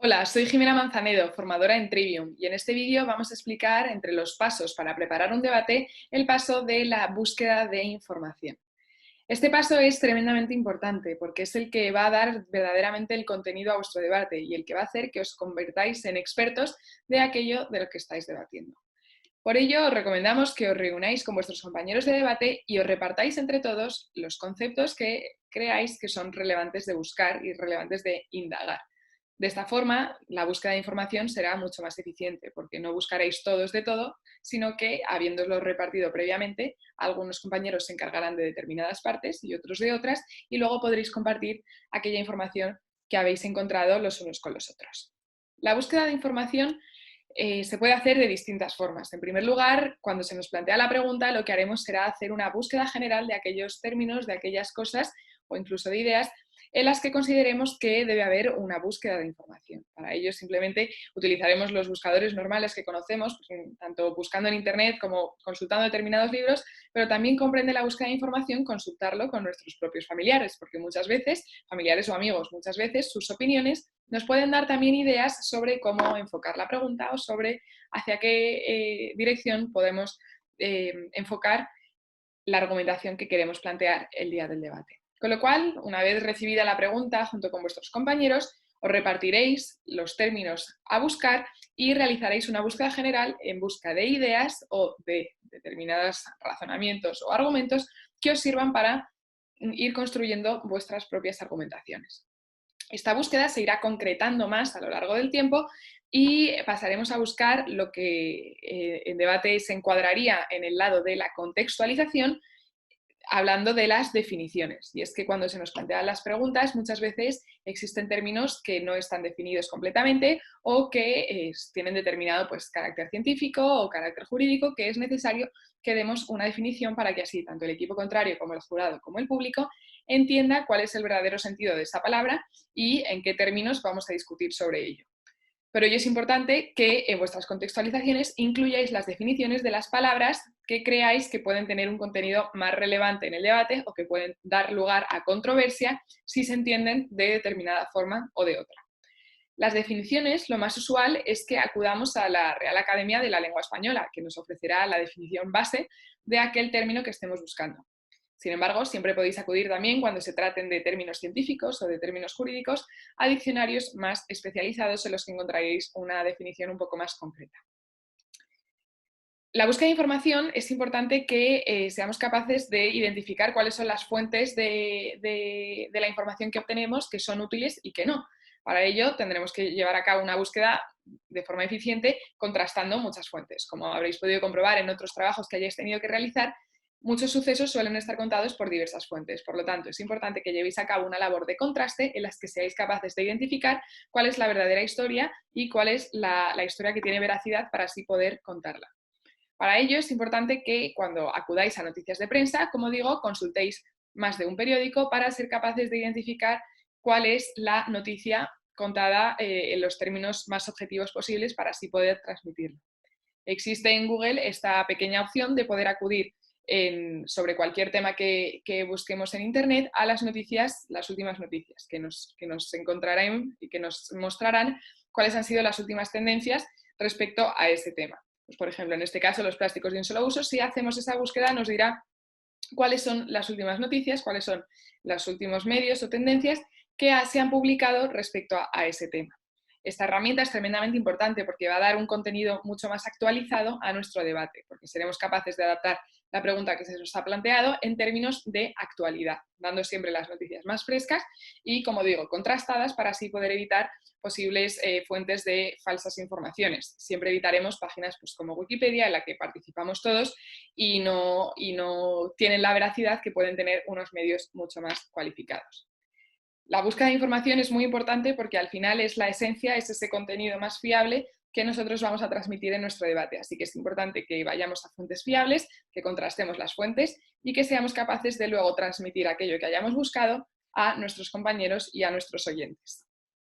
Hola, soy Jimena Manzanedo, formadora en Trivium, y en este vídeo vamos a explicar entre los pasos para preparar un debate el paso de la búsqueda de información. Este paso es tremendamente importante porque es el que va a dar verdaderamente el contenido a vuestro debate y el que va a hacer que os convertáis en expertos de aquello de lo que estáis debatiendo. Por ello, os recomendamos que os reunáis con vuestros compañeros de debate y os repartáis entre todos los conceptos que creáis que son relevantes de buscar y relevantes de indagar. De esta forma, la búsqueda de información será mucho más eficiente, porque no buscaréis todos de todo, sino que, habiéndolo repartido previamente, algunos compañeros se encargarán de determinadas partes y otros de otras, y luego podréis compartir aquella información que habéis encontrado los unos con los otros. La búsqueda de información se puede hacer de distintas formas. En primer lugar, cuando se nos plantea la pregunta, lo que haremos será hacer una búsqueda general de aquellos términos, de aquellas cosas o incluso de ideas en las que consideremos que debe haber una búsqueda de información. Para ello simplemente utilizaremos los buscadores normales que conocemos, tanto buscando en Internet como consultando determinados libros, pero también comprende la búsqueda de información consultarlo con nuestros propios familiares, porque muchas veces, familiares o amigos, muchas veces sus opiniones nos pueden dar también ideas sobre cómo enfocar la pregunta o sobre hacia qué dirección podemos enfocar la argumentación que queremos plantear el día del debate. Con lo cual, una vez recibida la pregunta junto con vuestros compañeros, os repartiréis los términos a buscar y realizaréis una búsqueda general en busca de ideas o de determinados razonamientos o argumentos que os sirvan para ir construyendo vuestras propias argumentaciones. Esta búsqueda se irá concretando más a lo largo del tiempo y pasaremos a buscar lo que en debate se encuadraría en el lado de la contextualización, hablando de las definiciones. Y es que cuando se nos plantean las preguntas, muchas veces existen términos que no están definidos completamente o que tienen determinado pues, carácter científico o carácter jurídico, que es necesario que demos una definición para que así tanto el equipo contrario como el jurado como el público entienda cuál es el verdadero sentido de esa palabra y en qué términos vamos a discutir sobre ello. Pero es importante que en vuestras contextualizaciones incluyáis las definiciones de las palabras que creáis que pueden tener un contenido más relevante en el debate o que pueden dar lugar a controversia si se entienden de determinada forma o de otra. Las definiciones, lo más usual es que acudamos a la Real Academia de la Lengua Española, que nos ofrecerá la definición base de aquel término que estemos buscando. Sin embargo, siempre podéis acudir también, cuando se traten de términos científicos o de términos jurídicos, a diccionarios más especializados en los que encontraréis una definición un poco más concreta. La búsqueda de información es importante que seamos capaces de identificar cuáles son las fuentes de la información que obtenemos que son útiles y que no. Para ello tendremos que llevar a cabo una búsqueda de forma eficiente contrastando muchas fuentes. Como habréis podido comprobar en otros trabajos que hayáis tenido que realizar, muchos sucesos suelen estar contados por diversas fuentes. Por lo tanto, es importante que llevéis a cabo una labor de contraste en la que seáis capaces de identificar cuál es la verdadera historia y cuál es la historia que tiene veracidad para así poder contarla. Para ello es importante que cuando acudáis a noticias de prensa, como digo, consultéis más de un periódico para ser capaces de identificar cuál es la noticia contada en los términos más objetivos posibles para así poder transmitirlo. Existe en Google esta pequeña opción de poder acudir sobre cualquier tema que busquemos en Internet a las noticias, las últimas noticias, que nos encontrarán y que nos mostrarán cuáles han sido las últimas tendencias respecto a ese tema. Pues, por ejemplo, en este caso, los plásticos de un solo uso, si hacemos esa búsqueda nos dirá cuáles son las últimas noticias, cuáles son los últimos medios o tendencias que se han publicado respecto a ese tema. Esta herramienta es tremendamente importante porque va a dar un contenido mucho más actualizado a nuestro debate, porque seremos capaces de adaptar la pregunta que se nos ha planteado en términos de actualidad, dando siempre las noticias más frescas y, como digo, contrastadas para así poder evitar posibles fuentes de falsas informaciones. Siempre evitaremos páginas pues, como Wikipedia, en la que participamos todos y no tienen la veracidad que pueden tener unos medios mucho más cualificados. La búsqueda de información es muy importante porque al final es la esencia, es ese contenido más fiable que nosotros vamos a transmitir en nuestro debate. Así que es importante que vayamos a fuentes fiables, que contrastemos las fuentes y que seamos capaces de luego transmitir aquello que hayamos buscado a nuestros compañeros y a nuestros oyentes.